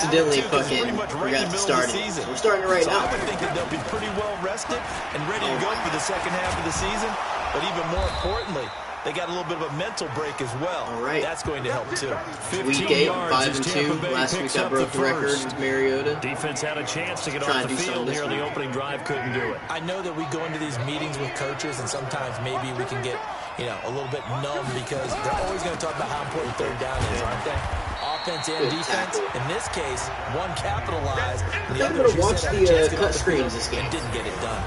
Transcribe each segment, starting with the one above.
Accidentally fucking forgot to start it. So we're starting it right now. I would think that they'll be pretty well rested and ready to go for the second half of the season. But even more importantly, they got a little bit of a mental break as well. All right. That's going to help too. Week 8, 5-2. Last week I broke the record with Mariota. Defense had a chance to get off the field here on the opening drive, couldn't do it. I know that we go into these meetings with coaches, and sometimes maybe we can get, a little bit numb because they're always going to talk about how important third down is, aren't they? Offense and defense. In this case, one capitalized. The other watched the cut screens this game. Didn't get it done.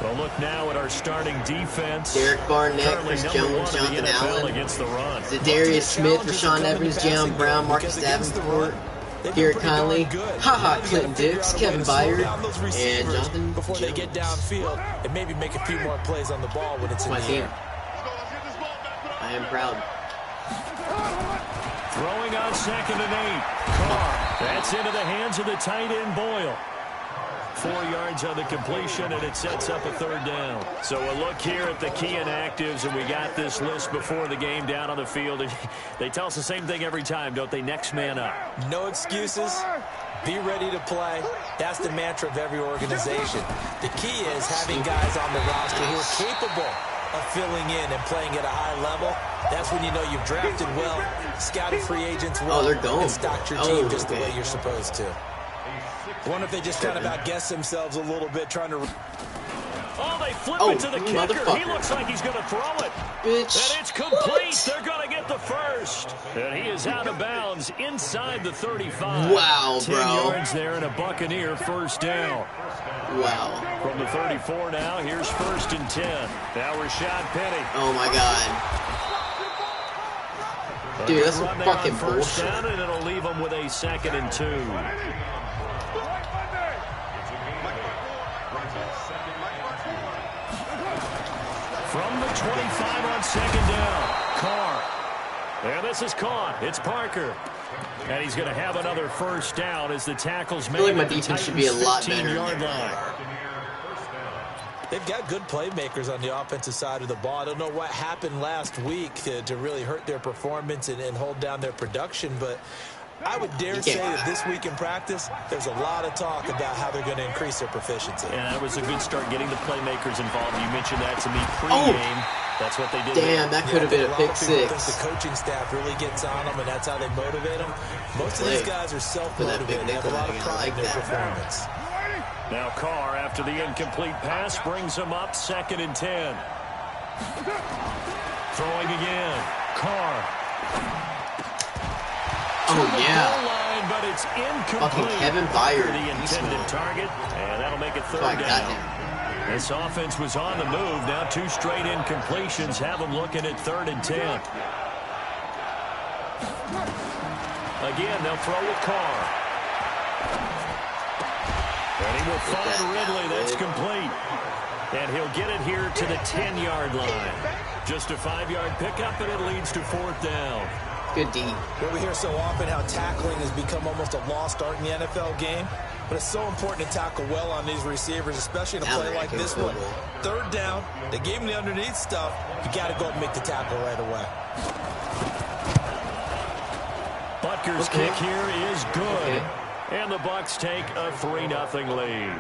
Well, look now at our starting defense. Derek Barnett, Chris Jones, Jonathan Allen, Zadarius Smith, Rashawn Evans, Jalen Brown, Marcus Davenport, Garrett Conley, Clinton Dix, Kevin Byard, and Jonathan before they get downfield and maybe make a few more plays on the ball when it's in the air. I am proud. Throwing on 2nd and 8. Carr. That's into the hands of the tight end Boyle. 4 yards on the completion, and it sets up a 3rd down. So a look here at the key inactives, and we got this list before the game down on the field. And they tell us the same thing every time, don't they? Next man up. No excuses. Be ready to play. That's the mantra of every organization. The key is having guys on the roster who are capable of filling in and playing at a high level. That's when you know you've drafted well, scouted free agents well, they're going. and stocked your team just the way you're supposed to. I wonder if they just kind of outguess themselves a little bit, trying to... Oh, they flip it to the kicker. He looks like he's going to throw it. Bitch. And it's complete. They're going to get the first. And he is out of bounds inside the 35. Wow, 10 bro. yards there and a Buccaneer 1st down. Wow. From the 34 now, here's 1st and 10. Now Rashad Penny. Oh, my God. Dude, that's some fucking bullshit. Down, and it'll leave them with a 2nd and 2. From the 25 on 2nd down, Carr. And this is caught. It's Parker. And he's going to have another 1st down as the tackles make I feel like my defense should be a lot better. They've got good playmakers on the offensive side of the ball. I don't know what happened last week to really hurt their performance and hold down their production, but I would dare say that this week in practice, there's a lot of talk about how they're going to increase their proficiency. And that was a good start getting the playmakers involved. You mentioned that to me pre-game. That's what they did. Damn, that could have been a pick 6. The coaching staff really gets on them, and that's how they motivate them. Most of these guys are self-motivated. They have a lot of pride in their performance. Now Carr, after the incomplete pass, brings him up 2nd and 10. Throwing again. Carr. Oh, yeah. Line, but it's incomplete. Fucking Kevin Byard. The intended target, and that'll make it 3rd down. This offense was on the move. Now 2 straight incompletions have them looking at 3rd and 10. Again, they'll throw with Carr. And he will find Ridley. That's complete. And he'll get it here to the 10-yard line. Just a 5-yard pickup, and it leads to 4th down. Good D. Well, we hear so often how tackling has become almost a lost art in the NFL game, but it's so important to tackle well on these receivers, especially in a play like this one. 3rd down, they gave him the underneath stuff. You got to go and make the tackle right away. Butker's kick here is good. And the Bucs take a 3-0 lead.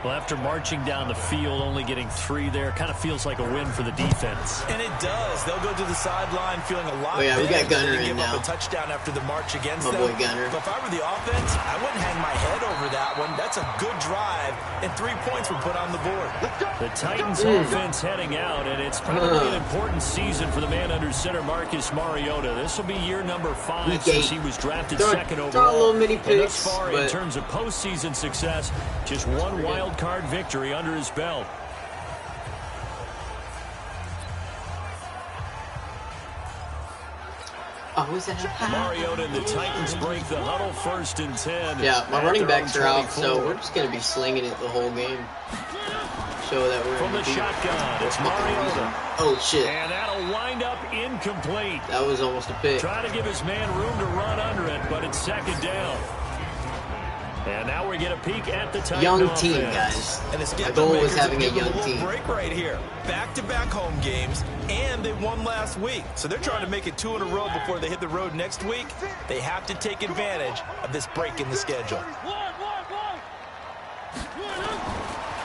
Well, after marching down the field, only getting 3 there, kind of feels like a win for the defense. And it does. They'll go to the sideline feeling a lot better. We got Gunner in give now. Up a touchdown after the march against them. Boy Gunner. But if I were the offense, I wouldn't hang my head over that one. That's a good drive, and 3 points were put on the board. The Titans offense heading out, and it's probably an important season for the man under center, Marcus Mariota. This will be year number 5 since he was drafted 2nd overall. Throw a little mini picks, and thus far, in terms of postseason success, just 1 wild card victory under his belt. Mariota and the Titans break the huddle 1st and 10. Yeah, my running backs are out, so we're just going to be slinging it the whole game. Show that we're from the shotgun. It's Mariota. Oh, shit. And that'll wind up incomplete. That was almost a pick. Trying to give his man room to run under it, but it's 2nd down. And now we get a peek at the Titan young offense. team, guys. And My goal was having a young team. Break right here. Back-to-back home games, and they won last week. So they're trying to make it 2 in a row before they hit the road next week. They have to take advantage of this break in the schedule.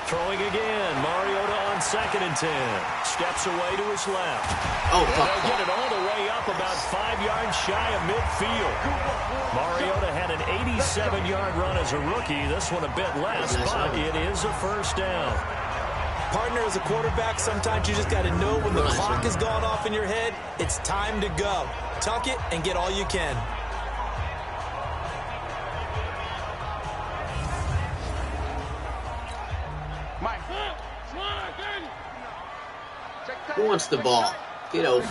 Throwing again. Mariota on 2nd and 10. Steps away to his left. Oh, And fuck. they'll get it all the way up about 5 yards shy of midfield. Mariota had an 87-yard run as a rookie. This one a bit less, but it is a first down. Partner, as a quarterback, sometimes you just got to know when the clock has gone off in your head, it's time to go. Tuck it and get all you can. Who wants the ball? Get open.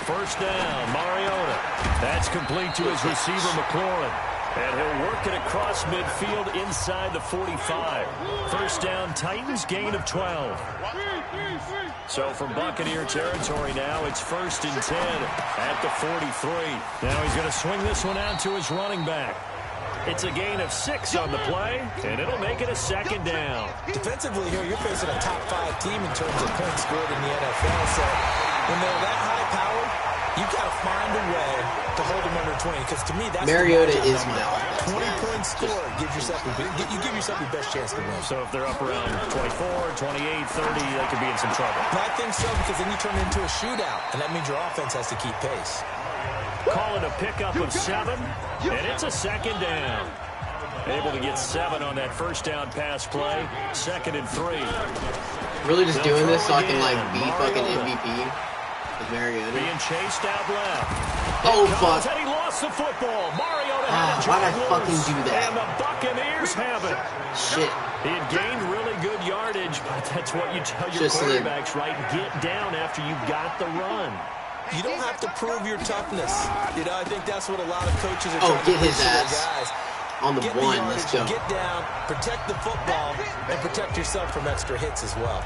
First down, Mariota. That's complete to his receiver, McLaurin. And he'll work it across midfield inside the 45. First down, Titans, gain of 12. So from Buccaneer territory now, it's 1st and 10 at the 43. Now he's going to swing this one out to his running back. It's a gain of 6 on the play, and it'll make it a 2nd down. Defensively here, you're facing a top 5 team in terms of points scored in the NFL. So when they're that high-powered, you got to find a way to hold them under 20. Because to me, that's Mariota is my offense. 20-point score gives yourself you give yourself your best chance to win. So if they're up around 24, 28, 30, they could be in some trouble. But I think so, because then you turn it into a shootout, and that means your offense has to keep pace. Call it a pickup of 7, and it's a 2nd down. Able to get 7 on that first down pass play. 2nd and 3. Really just doing this so I can, like, be fucking MVP with Mariota. Being chased out left. Oh, fuck. And he lost the football. Mariota had to why'd I drive fucking loose, do that? And the Buccaneers have it. Shit. He had gained really good yardage, but that's what you tell your quarterbacks, right? Get down after you got the run. You don't have to prove your toughness. You know, I think that's what a lot of coaches are trying get to his teach their ass guys. on the Get 1. yardage, Let's go. Get down, protect the football, and protect yourself from extra hits as well.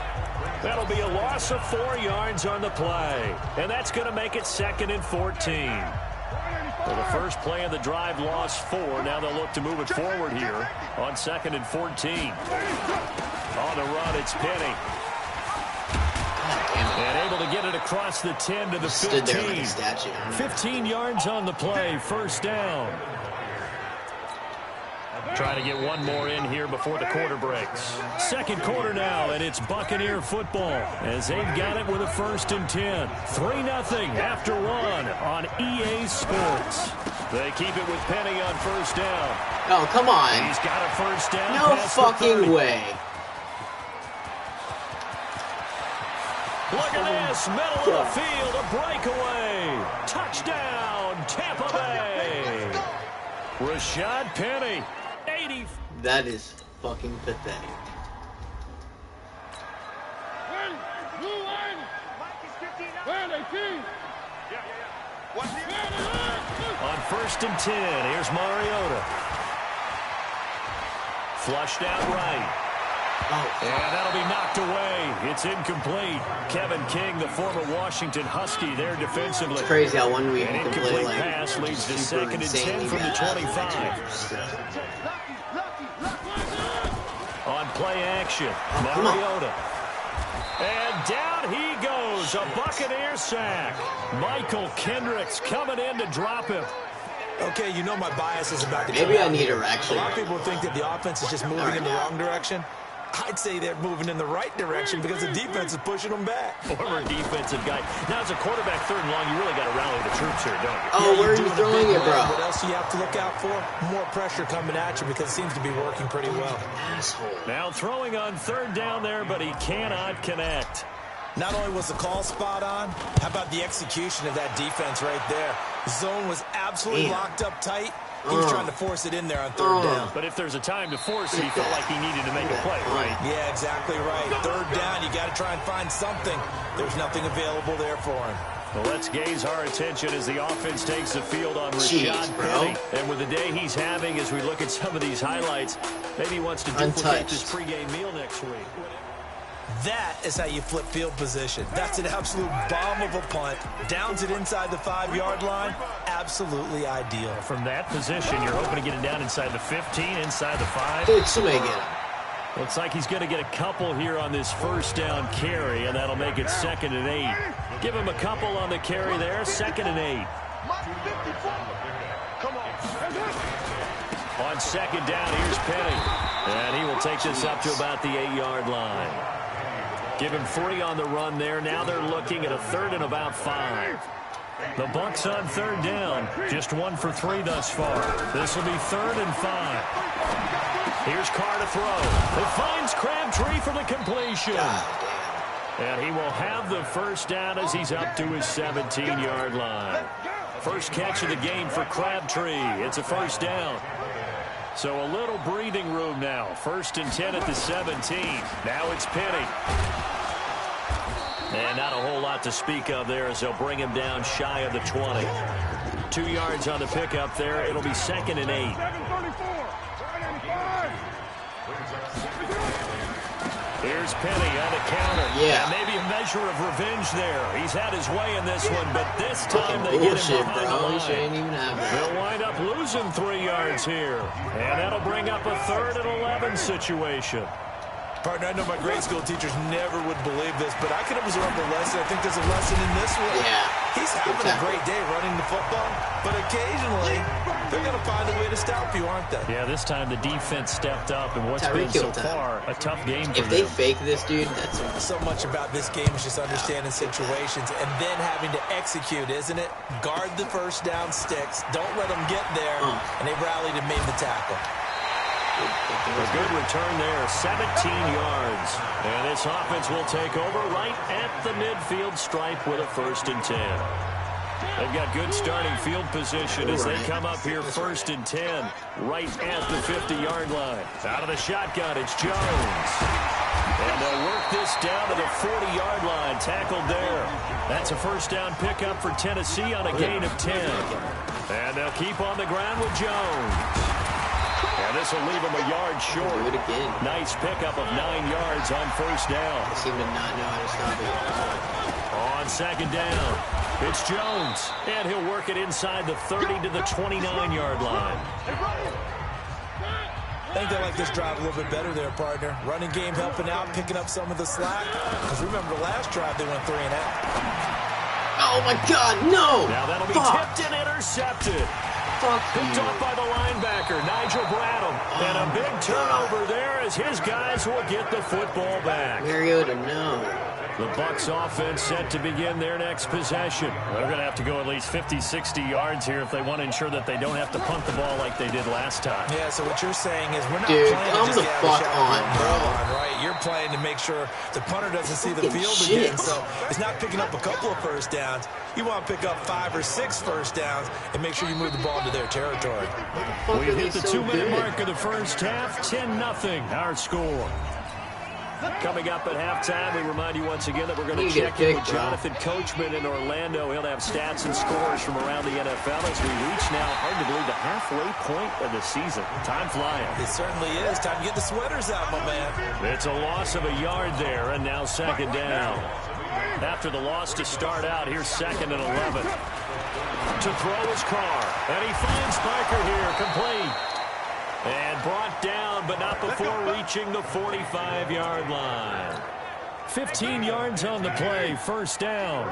That'll be a loss of 4 yards on the play. And that's going to make it 2nd and 14. Well, the first play of the drive lost 4. Now they'll look to move it forward here on 2nd and 14. On the run, it's Penny. And able to get it across the 10 to the 15. Stood there like a statue. 15 yards on the play, first down. Trying to get one more in here before the quarter breaks. Second quarter now, and it's Buccaneer football as they've got it with a 1st and 10. 3-0 after 1 on EA Sports. They keep it with Penny on first down. Oh, come on. He's got a first down. No past the fucking 30. way. Look at this, middle of the field, a breakaway. Touchdown, Tampa Bay. Rashad Penny, 80. That is fucking pathetic. On 1st and 10, here's Mariota. Flushed out right. And that'll be knocked away. It's incomplete. Kevin King, the former Washington Husky, there defensively. It's crazy how one week An you can play incomplete like pass leads to super 2nd and 10 insanely from the bad 25. On play action, come on. Mariota. And down he goes, a Buccaneer sack. Michael Kendricks coming in to drop him. Okay, you know my bias is about to Maybe come I out need here. to actually- A lot of people think that the offense is just moving in the wrong direction. I'd say they're moving in the right direction because the defense is pushing them back. Former defensive guy. Now, as a quarterback, 3rd and long, you really got to rally the troops here, don't you? Oh, where are you doing a throwing big it, bro? run. What else do you have to look out for? More pressure coming at you because it seems to be working pretty well. Asshole. Now throwing on 3rd down there, but he cannot connect. Not only was the call spot on, how about the execution of that defense right there? Zone was absolutely locked up tight. He was trying to force it in there on 3rd down. But if there's a time to force it, he felt like he needed to make a play, right? Yeah, exactly right. 3rd down, you got to try and find something. There's nothing available there for him. Well, let's gaze our attention as the offense takes the field on Rashad Jeez, bro. Penny. And with the day he's having, as we look at some of these highlights, maybe he wants to duplicate this pregame meal next week. That is how you flip field position. That's an absolute bomb of a punt. Downs it inside the 5-yard line. Absolutely ideal. From that position, you're hoping to get it down inside the 15, inside the 5. Dude, somebody get him. Looks like he's going to get a couple here on this first down carry, and that'll make it 2nd and 8. Give him a couple on the carry there, 2nd and 8. On 2nd down, here's Penny. And he will take this up to about the 8-yard line. Give him 3 on the run there. Now they're looking at a 3rd and about 5. The Bucs on 3rd down. Just 1 for 3 thus far. This will be 3rd and 5. Here's Carr to throw. It finds Crabtree for the completion. And he will have the first down as he's up to his 17-yard line. First catch of the game for Crabtree. It's a first down. So a little breathing room now. 1st and 10 at the 17. Now it's Penny. And not a whole lot to speak of there as they'll bring him down shy of the 20. 2 yards on the pickup there. It'll be 2nd and 8. Here's Penny on the counter. Yeah. And maybe a measure of revenge there. He's had his way in this one, but this time they get him behind the line. Shouldn't even have that. They'll wind up losing 3 yards here. And that'll bring up a 3rd and 11 situation. Partner, I know my grade school teachers never would believe this, but I can absorb the lesson. I think there's a lesson in this one. Yeah. He's having a great day running the football, but occasionally they're going to find a way to stop you, aren't they? Yeah, this time the defense stepped up, and what's been so far a tough game for them. If they fake this, dude, that's so much about this game is just understanding situations and then having to execute, isn't it? Guard the first down sticks. Don't let them get there, and they rallied and made the tackle. A good return there, 17 yards. And this offense will take over right at the midfield stripe with a 1st and 10. They've got good starting field position as they come up here 1st and 10 right at the 50-yard line. Out of the shotgun, it's Jones. And they'll work this down to the 40-yard line, tackled there. That's a first down pickup for Tennessee on a gain of 10. And they'll keep on the ground with Jones. And this will leave him a yard short. Do it again. Nice pickup of 9 yards on first down. They seem to not know how to stop it. On 2nd down, it's Jones. And he'll work it inside the 30 to the 29-yard line. I think they like this drive a little bit better there, partner. Running game helping out, picking up some of the slack. Because remember, the last drive they went 3 and out. Oh, my God, no! Now that'll be tipped and intercepted. Picked off by the linebacker, Nigel Bradham. And a big turnover there as his guys will get the football back. Mariota, no. The Bucs offense set to begin their next possession. They're going to have to go at least 50, 60 yards here if they want to ensure that they don't have to punt the ball like they did last time. Yeah, so what you're saying is we're not playing to just the fuck on, bro. Right? You're playing to make sure the punter doesn't see the field again. So it's not picking up a couple of first downs. You want to pick up 5 or 6 first downs and make sure you move the ball into their territory. We've hit the 2-minute mark of the first half. 10-0 our score. Coming up at halftime, we remind you once again that we're going to check in with Jonathan Coachman in Orlando. He'll have stats and scores from around the NFL as we reach now, hard to believe, the halfway point of the season. Time flying. It certainly is. Time to get the sweaters out, my man. It's a loss of a yard there, and now 2nd down. After the loss to start out, here's 2nd and 11. To throw his Carr, and he finds Parker here, complete. And brought down, but not before reaching the 45-yard line. 15 yards on the play, first down.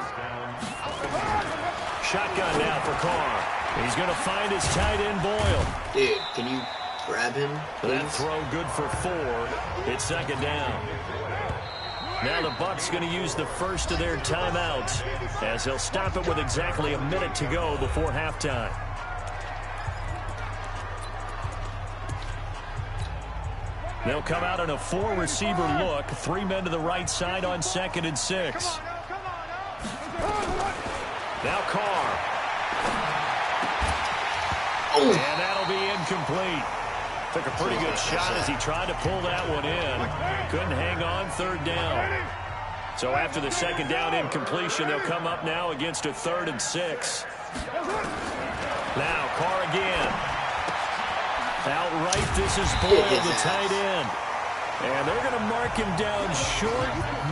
Shotgun now for Carr. He's going to find his tight end, Boyle. Dude, can you grab him, please? That throw good for 4. It's 2nd down. Now the Bucs going to use the first of their timeouts as they'll stop it with exactly a minute to go before halftime. They'll come out in a 4-receiver look. 3 men to the right side on 2nd and 6. Now Carr. Oh. And that'll be incomplete. Took a pretty good shot as he tried to pull that one in. Couldn't hang on, 3rd down. So after the 2nd down incompletion, they'll come up now against a 3rd and 6. Now Carr again. Outright, this is Boyle, the tight end. And they're going to mark him down short,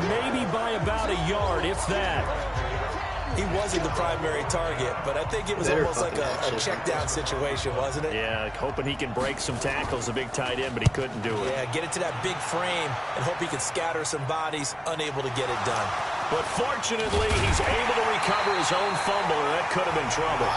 maybe by about a yard, if that. He wasn't the primary target, but I think it was almost like a check down situation, wasn't it? Yeah, hoping he can break some tackles, a big tight end, but he couldn't do it. Yeah, get it to that big frame and hope he can scatter some bodies, unable to get it done. But fortunately, he's able to recover his own fumble, and that could have been trouble.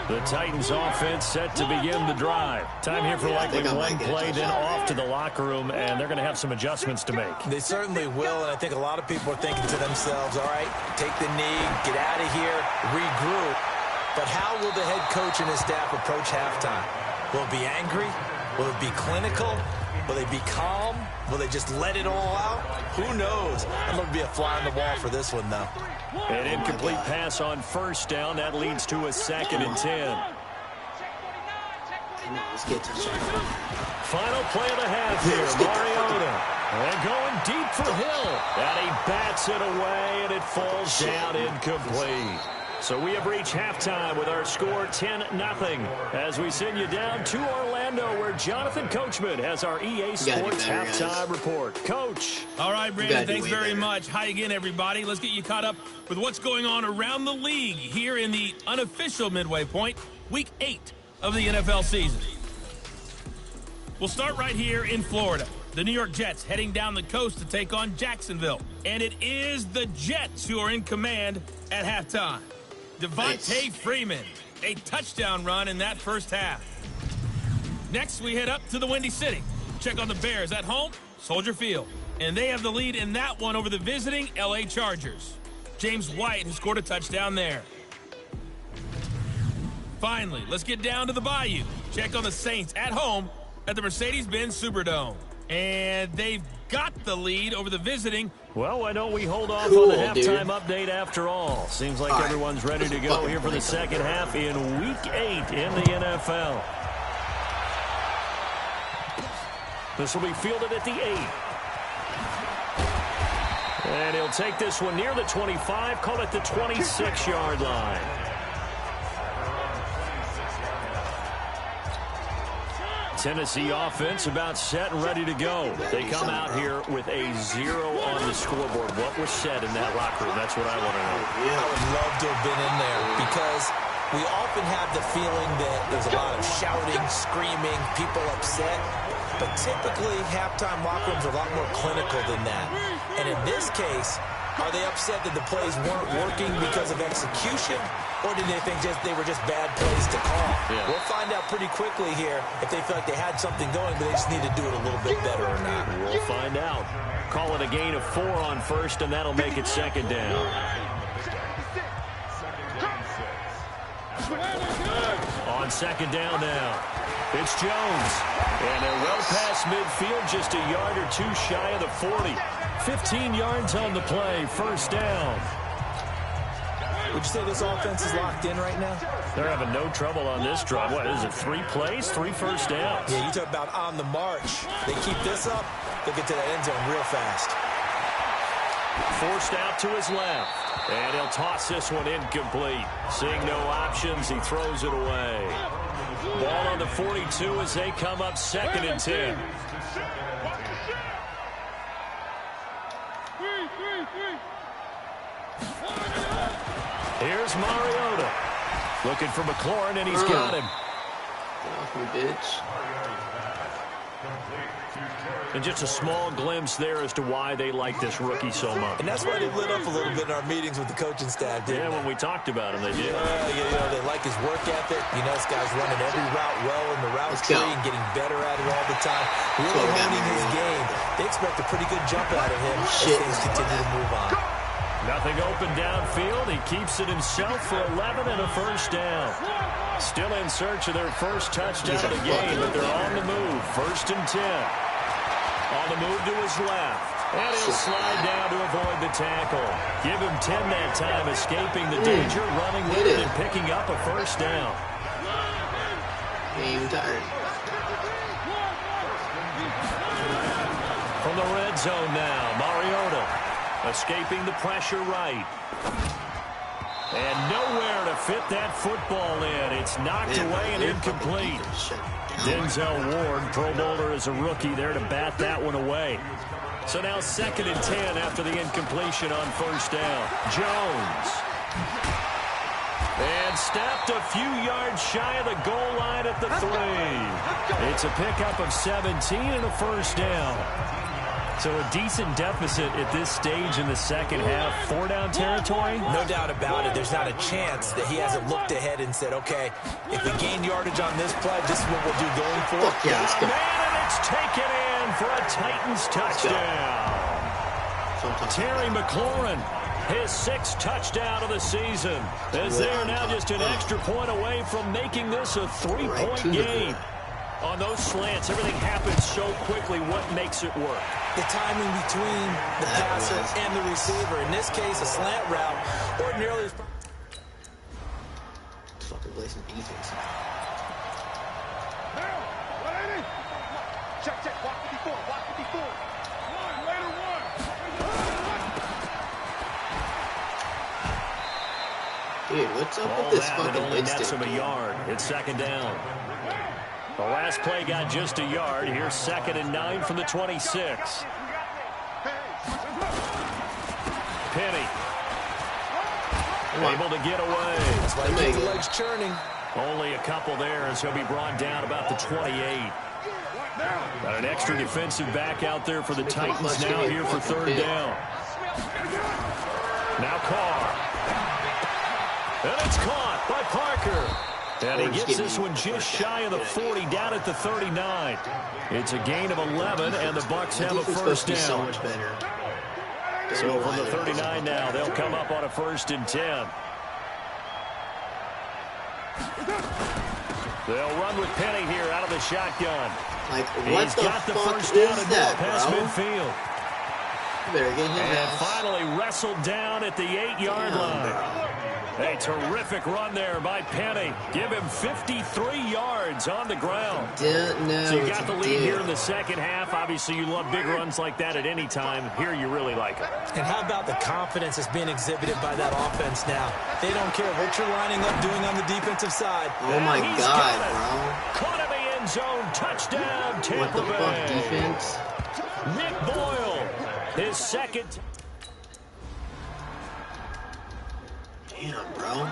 The Titans offense set to begin the drive. Time here for likely one play, then off to the locker room, and they're going to have some adjustments to make. They certainly will, and I think a lot of people are thinking to themselves, all right, take the knee, get out of here, regroup. But how will the head coach and his staff approach halftime? Will it be angry? Will it be clinical? Will they be calm? Will they just let it all out? Who knows? I'd love to be a fly on the wall for this one, though. An incomplete pass on first down. That leads to a 2nd and 10. Final play of the half here. Mariota. And going deep for Hill. And he bats it away, and it falls down incomplete. So we have reached halftime with our score 10-0 as we send you down to Orlando, where Jonathan Coachman has our EA Sports halftime report. Coach. All right, Brandon, thanks very much. Hi again, everybody. Let's get you caught up with what's going on around the league here in the unofficial midway point, Week 8 of the NFL season. We'll start right here in Florida. The New York Jets heading down the coast to take on Jacksonville. And it is the Jets who are in command at halftime. Devontae Freeman, a touchdown run in that first half. Next, we head up to the Windy City. Check on the Bears at home, Soldier Field. And they have the lead in that one over the visiting LA Chargers. James White has scored a touchdown there. Finally, let's get down to the Bayou. Check on the Saints at home at the Mercedes-Benz Superdome. And they've got the lead over the visiting. Well, why don't we hold off on the halftime update after all? Seems like everyone's ready to go here for the second half in Week 8 in the NFL. This will be fielded at the 8. And he'll take this one near the 25, call it the 26-yard line. Tennessee offense about set and ready to go. They come out here with a 0 on the scoreboard. What was said in that locker room? That's what I want to know. I would love to have been in there because we often have the feeling that there's a lot of shouting, screaming, people upset. But typically, halftime locker rooms are a lot more clinical than that. And in this case, are they upset that the plays weren't working because of execution? Or did they think they were just bad plays to call? Yeah. We'll find out pretty quickly here if they feel like they had something going, but they just need to do it a little bit better or not. We'll find out. Call it a gain of 4 on first, and that'll make it second down. On second down now, it's Jones. And they're well past midfield, just a yard or 2 shy of the 40. 15 yards on the play, first down. Would you say this offense is locked in right now? They're having no trouble on this drive. What is it, 3 plays, 3 first downs? Yeah, you talk about on the march. They keep this up, they'll get to that end zone real fast. Forced out to his left. And he'll toss this one incomplete. Seeing no options, he throws it away. Ball on the 42 as they come up second and 10. Here's Mariota. Looking for McLaurin, and he's got him. Get off me, bitch. And just a small glimpse there as to why they like this rookie so much. And that's why they lit up a little bit in our meetings with the coaching staff, didn't they? When we talked about him, they did. Yeah, they like his work ethic. You know, this guy's running every route well in the route tree and getting better at it all the time. Really honing his game. They expect a pretty good jump out of him as things continue to move on. Nothing open downfield. He keeps it himself for 11 and a first down. Still in search of their first touchdown of the game, but they're on the move. First and 10. On the move to his left. And he'll slide down to avoid the tackle. Give him 10 that time, escaping the danger, running with it, and picking up a first down. Game tired. From the red zone now, Mariota escaping the pressure right. And nowhere to fit that football in. It's knocked away and incomplete. Denzel Ward, Pro Bowler as a rookie, there to bat that one away. So now 2nd and 10 after the incompletion on first down. Jones. And snapped a few yards shy of the goal line at the 3. It's a pickup of 17 and a first down. So a decent deficit at this stage in the second half. 4-down territory? No doubt about it. There's not a chance that he hasn't looked ahead and said, okay, if we gain yardage on this play, this is what we'll do going forward. Yeah, let's go. Man, and it's taken in for a Titans touchdown. Terry McLaurin, his 6th touchdown of the season, as they are now just an extra point away from making this a 3-point game. On those slants, everything happens so quickly. What makes it work? The timing between the passer and the receiver. In this case, a slant route. Ordinarily, fucking play some defense. Check, check. Walk 54. Walk 54. One, later one. Dude, what's up with this fucking only nets instant? him a yard. It's 2nd down. The last play got just a yard. Here's 2nd and 9 from the 26. Penny. Able to get away. that's why you keep the legs churning. Only a couple there as he'll be brought down about the 28. Got an extra defensive back out there for the Titans now here for 3rd down. Now Carr. And it's caught by Parker. And he gets this one just shy of the 40, down at the 39. It's a gain of 11, and the Bucs have a first down. So much better. So from the 39 now, they'll come up on a 1st and 10. They'll run with Penny here out of the shotgun. Like, what He's the got the fuck first is down and that, past bro? midfield. You better get his And ass. finally wrestled down at the 8-yard line. A terrific run there by Penny. Give him 53 yards on the ground. Didn't know So you what got to the lead do. here in the second half. Obviously, you love big runs like that at any time. Here, you really like it. And how about the confidence that's being exhibited by that offense now? They don't care what you're lining up doing on the defensive side. Oh my He's God, got it. bro. Caught in the end zone. Touchdown, What Tampa the fuck, Bay. defense? Nick Boyle, his 2nd. Damn, bro.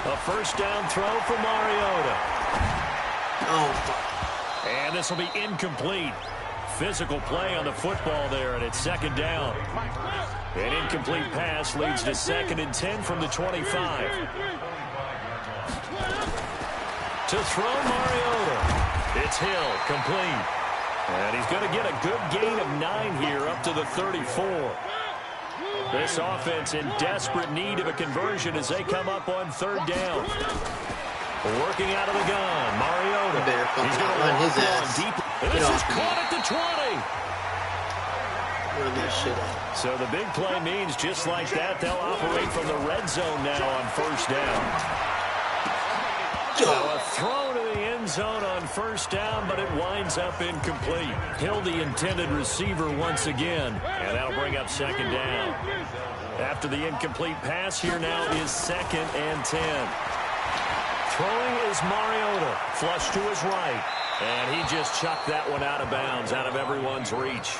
A first down throw for Mariota. Oh, fuck. And this will be incomplete. Physical play on the football there, and it's 2nd down. An incomplete pass leads to 2nd and 10 from the 25. To throw Mariota. It's Hill, complete. And he's going to get a good gain of 9 here up to the 34. This offense in desperate need of a conversion as they come up on 3rd down. Working out of the gun, Mariota. He's going to run his walk ass. on deep. And this is caught at the 20. Run that shit out. So the big play means just like that, they'll operate from the red zone now on 1st down. So a throw to the end zone on 1st down, but it winds up incomplete. Hill, the intended receiver once again, and that'll bring up 2nd down. After the incomplete pass, here now is 2nd and 10. Throwing is Mariota, flush to his right, and he just chucked that one out of bounds, out of everyone's reach.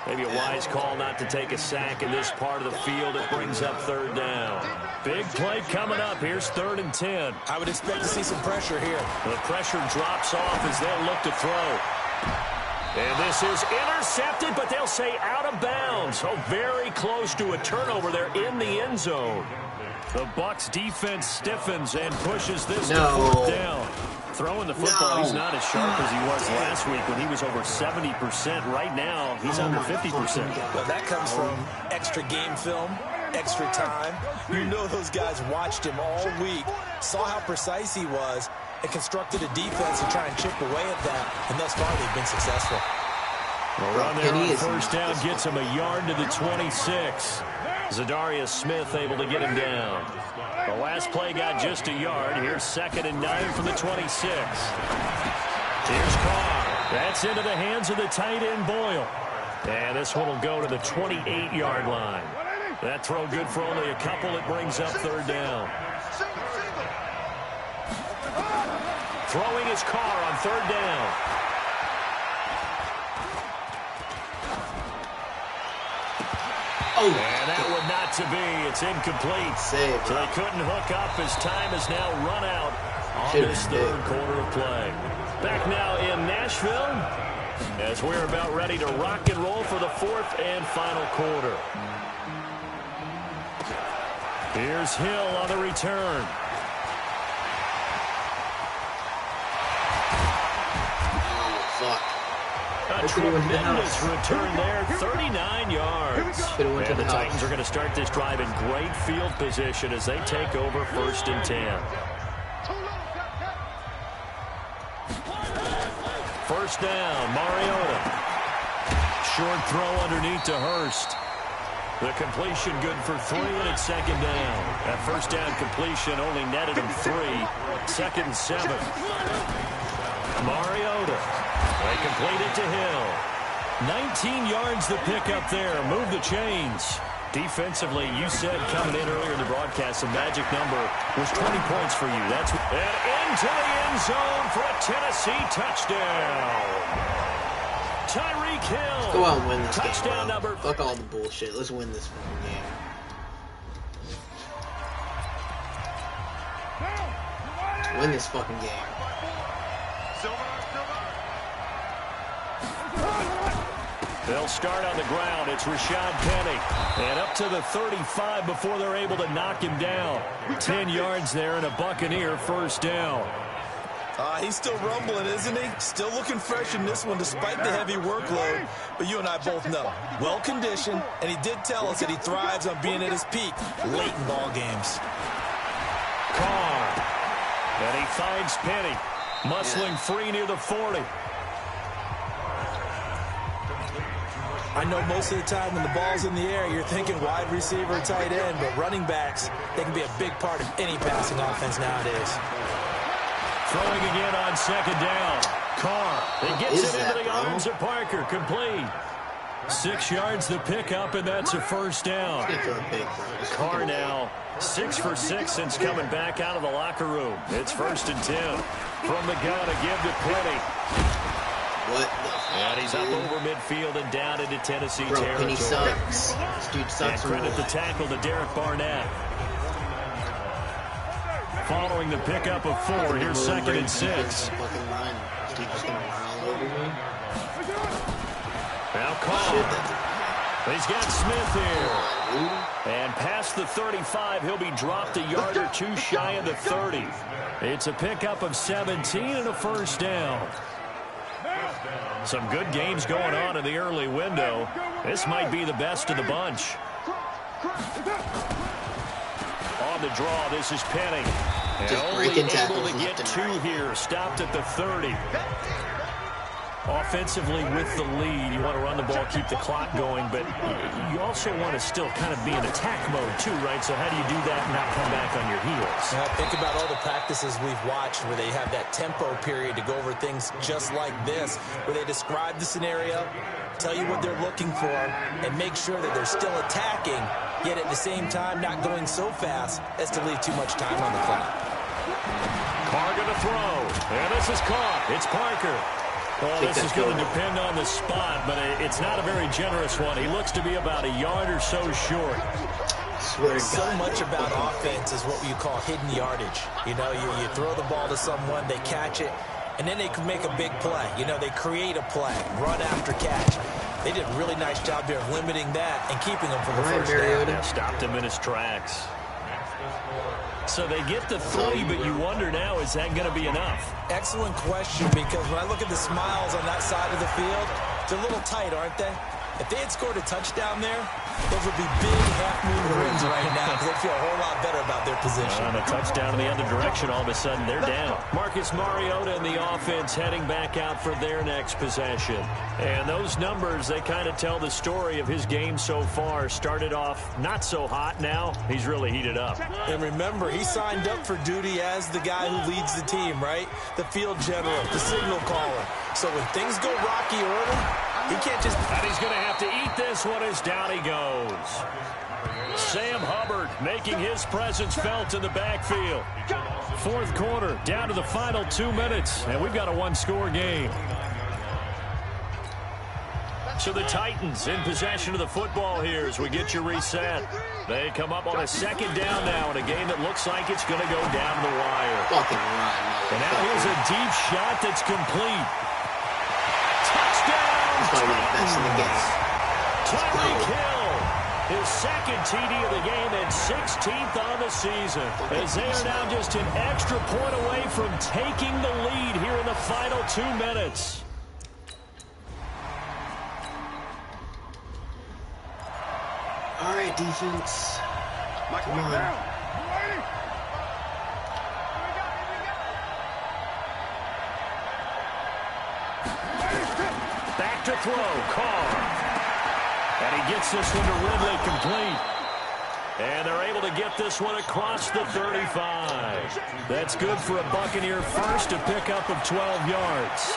Maybe a wise call not to take a sack in this part of the field. It brings up 3rd down. Big play coming up. Here's 3rd and 10. I would expect to see some pressure here. The pressure drops off as they'll look to throw. And this is intercepted, but they'll say out of bounds. So very close to a turnover there in the end zone. The Bucs defense stiffens and pushes this to 4th down. Throwing the football, he's not as sharp as he was last week when he was over 70%. Right now, he's under 50%. Well, that comes from extra game film, extra time. You know those guys watched him all week, saw how precise he was, and constructed a defense to try and chip away at that. And thus far, they've been successful. The run there on 1st down gets him a yard to the 26. Zadarius Smith able to get him down. The last play got just a yard. Here's 2nd and 9 from the 26. Here's Carr. That's into the hands of the tight end, Boyle. And this one will go to the 28-yard line. That throw good for only a couple. It brings up third down. Throwing his car on third down. Oh, and that one not to be. It's incomplete. Save. So they couldn't hook up as time has now run out on this third quarter of play. Back now in Nashville as we're about ready to rock and roll for the fourth and final quarter. Here's Hill on the return. A tremendous return there, 39 yards. And the Titans are going to start this drive in great field position as they take over 1st and 10. First down, Mariota. Short throw underneath to Hurst. The completion good for 3, and it's 2nd down. That first down completion only netted him 3. 2nd and 7. Mariota. They complete it to Hill. 19 yards the pick up there. Move the chains. Defensively, you said coming in earlier in the broadcast, the magic number was 20 points for you. That's and into the end zone for a Tennessee touchdown. Tyreek Hill. Go out and win this touchdown game, number. Fuck all the bullshit. Let's win this fucking game. Win this fucking game. They'll start on the ground. It's Rashad Penny. And up to the 35 before they're able to knock him down. 10 yards there and a Buccaneer first down. He's still rumbling, isn't he? Still looking fresh in this one despite the heavy workload. But you and I both know, well-conditioned, and he did tell us that he thrives on being at his peak late in ball games. Carr. And he finds Penny. Muscling free near the 40. I know most of the time when the ball's in the air, you're thinking wide receiver, tight end, but running backs, they can be a big part of any passing offense nowadays. Throwing again on 2nd down. Carr. It gets it into the arms of Parker. Complete. 6 yards the pickup, and that's a first down. Carr now 6 for 6 since coming back out of the locker room. It's 1st and 10. From the gun to give to Penny. What? And he's up over midfield and down into Tennessee territory. Penny sucks. This dude sucks. And credit the tackle to Derek Barnett. Following the pickup of 4, here's 2nd and 6. Now Carr. He's got Smith here. And past the 35, he'll be dropped a yard or 2 shy of the 30. It's a pickup of 17 and a first down. Some good games going on in the early window. This might be the best of the bunch. On the draw, this is Penny. And only able to get 2 here. Stopped at the 30. Offensively with the lead, you want to run the ball, keep the clock going, but you also want to still kind of be in attack mode too, right? So how do you do that and not come back on your heels? Think about all the practices we've watched where they have that tempo period to go over things just like this, where they describe the scenario, tell you what they're looking for, and make sure that they're still attacking, yet at the same time not going so fast as to leave too much time on the clock. Carr going to throw, and this is caught. It's Parker. Well, this is going to depend on the spot, but it's not a very generous one. He looks to be about a yard or so short. So much about offense is what you call hidden yardage. You know, you throw the ball to someone, they catch it, and then they can make a big play. You know, they create a play, run after catch. They did a really nice job here of limiting that and keeping him from the first down. Yeah, stopped him in his tracks. So they get the 3, but you wonder now, is that going to be enough? Excellent question, because when I look at the smiles on that side of the field, they're a little tight, aren't they? If they had scored a touchdown there, those would be big half-moon grins right now because they feel a whole lot better about their position. And a touchdown in the other direction, all of a sudden they're down. Marcus Mariota and the offense heading back out for their next possession. And those numbers, they kind of tell the story of his game so far. Started off not so hot, now he's really heated up. And remember, he signed up for duty as the guy who leads the team, right? The field general, the signal caller. So when things go rocky early, he can't just... And he's going to have to eat this one as down he goes. Sam Hubbard making his presence felt in the backfield. Fourth quarter, down to the final 2 minutes, and we've got a one-score game. So the Titans in possession of the football here as we get you reset. They come up on a second down now in a game that looks like it's going to go down the wire. Fucking run. And that was a deep shot that's complete. Touchdown! That's probably the best in the game. Tyreek Hill, his second TD of the game and 16th on the season. As they are now just an extra point away from taking the lead here in the final 2 minutes. All right, defense. Come on. Back to throw, Carr. And he gets this one to Ridley complete. And they're able to get this one across the 35. That's good for a Buccaneer first, a pickup of 12 yards.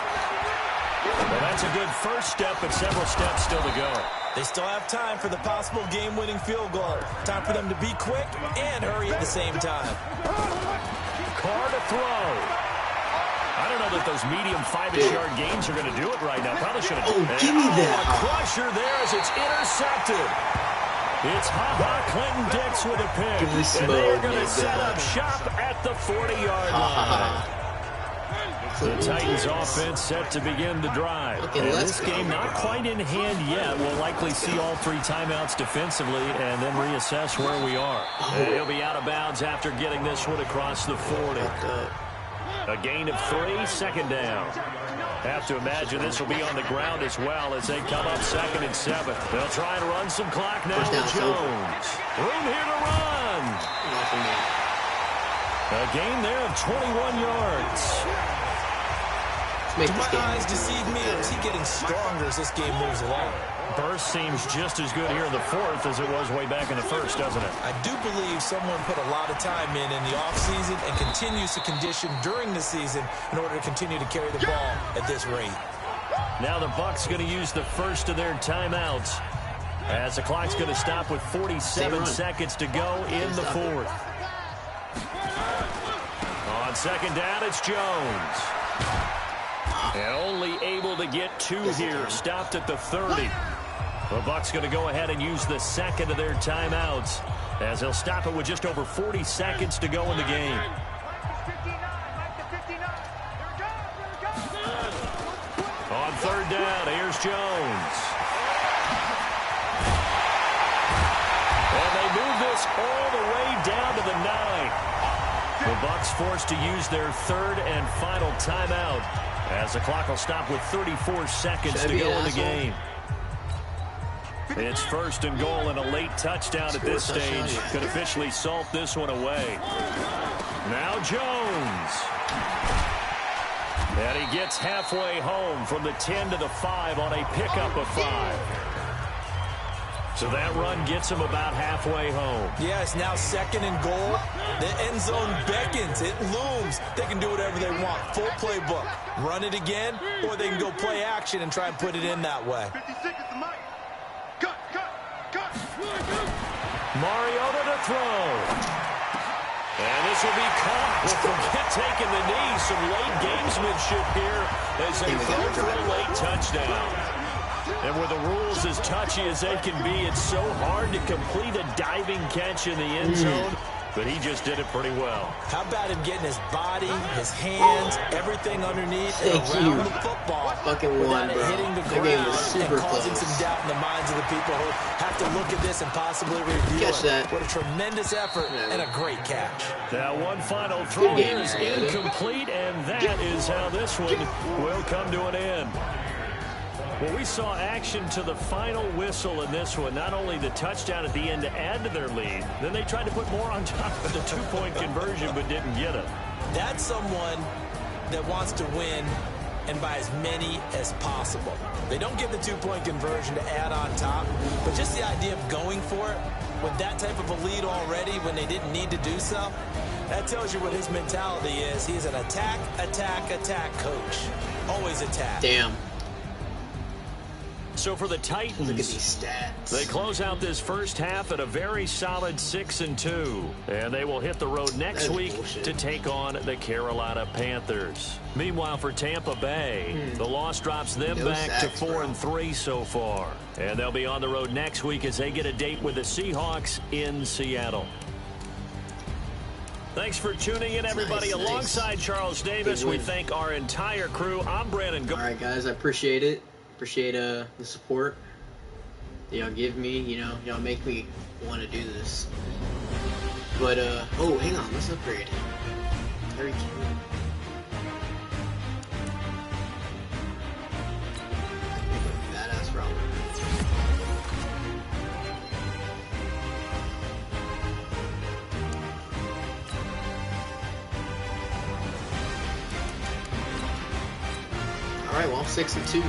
Well, that's a good first step, but several steps still to go. They still have time for the possible game-winning field goal. Time for them to be quick and hurry at the same time. Carr to throw. I don't know that those medium 5-ish yard gains are going to do it right now. Probably should have. Oh, give me that. A crusher there as it's intercepted. It's Clinton Dix with a pick. And they're going to set up shop at the 40-yard line. The Titans offense set to begin the drive. Okay, and this game not quite in hand yet. We'll likely see all 3 timeouts defensively and then reassess where we are. He'll be out of bounds after getting this one across the 40. A gain of 3, second down. Have to imagine this will be on the ground as well as they come up 2nd and 7. They'll try and run some clock now with Jones. Room here to run. A gain there of 21 yards. My eyes deceive me. Is he getting stronger as this game moves along? Burst seems just as good here in the 4th as it was way back in the 1st, doesn't it? I do believe someone put a lot of time in the offseason and continues to condition during the season in order to continue to carry the ball at this rate. Now the Bucs going to use the first of their timeouts as the clock's going to stop with 47 seconds to go in the 4th. On second down, it's Jones. And only able to get 2 here. Stopped at the 30. The Bucs going to go ahead and use the second of their timeouts as they'll stop it with just over 40 seconds to go in the game. On third down, here's Jones. And they move this all the way down to the 9. The Bucs forced to use their 3rd and final timeout as the clock will stop with 34 seconds to go in the game. It's 1st and goal and a late touchdown at this stage. Could officially salt this one away. Now Jones. And he gets halfway home from the 10 to the 5 on a pickup of 5. So that run gets him about halfway home. Yeah, it's now 2nd and goal. The end zone beckons. It looms. They can do whatever they want. Full playbook. Run it again, or they can go play action and try and put it in that way. 50 seconds to Mike. Cut. Mariota to throw. And this will be caught. We'll forget taking the knee. Some late gamesmanship here as they throw for a late touchdown. And with the rules as touchy as they can be, it's so hard to complete a diving catch in the end zone. But he just did it pretty well. How about him getting his body, his hands, everything underneath and around the football without it hitting the ground and causing some doubt in the minds of the people who have to look at this and possibly review it. What a tremendous effort and a great catch. Now one final throw here is incomplete, and that is how this one will come to an end. Well, we saw action to the final whistle in this one. Not only the touchdown at the end to add to their lead, then they tried to put more on top of the 2-point conversion but didn't get it. That's someone that wants to win and by as many as possible. They don't get the 2-point conversion to add on top, but just the idea of going for it with that type of a lead already when they didn't need to do so, That tells you what his mentality is. He's an attack, attack, attack coach. Always attack. Damn. So for the Titans, look at these stats. They close out this first half at a very solid 6-2. And they will hit the road next week to take on the Carolina Panthers. Meanwhile, for Tampa Bay, the loss drops them back to 4-3 so far. And they'll be on the road next week as they get a date with the Seahawks in Seattle. Thanks for tuning in, everybody. Alongside Charles Davis, we thank our entire crew. I'm Brandon. All right, guys, I appreciate it. Appreciate the support that y'all give me. You know, y'all make me want to do this. But oh, hang on, let's upgrade. Very cute. Badass Robert. All right, well, I'm 6-2.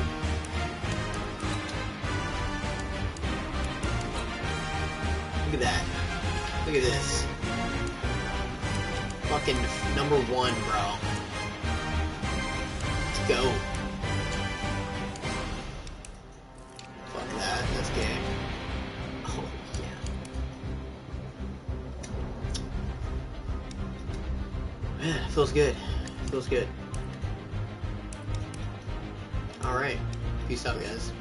Look at that. Look at this. Fucking #1, bro. Let's go. Fuck that. That's gay. Oh, yeah. Man, it feels good. It feels good. Alright. Peace out, guys.